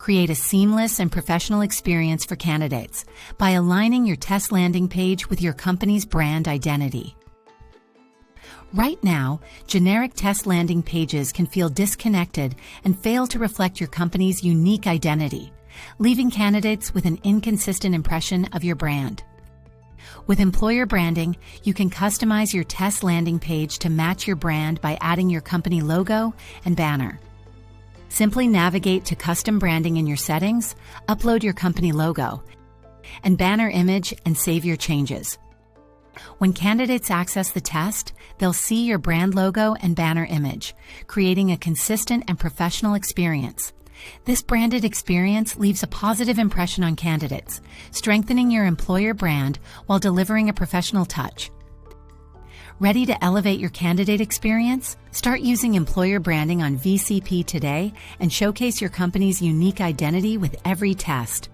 Create a seamless and professional experience for candidates by aligning your test landing page with your company's brand identity. Right now, generic test landing pages can feel disconnected and fail to reflect your company's unique identity, leaving candidates with an inconsistent impression of your brand. With employer branding, you can customize your test landing page to match your brand by adding your company logo and banner. Simply navigate to custom branding in your settings, upload your company logo and banner image, and save your changes. When candidates access the test, they'll see your brand logo and banner image, creating a consistent and professional experience. This branded experience leaves a positive impression on candidates, strengthening your employer brand while delivering a professional touch. Ready to elevate your candidate experience? Start using employer branding on VCP today and showcase your company's unique identity with every test.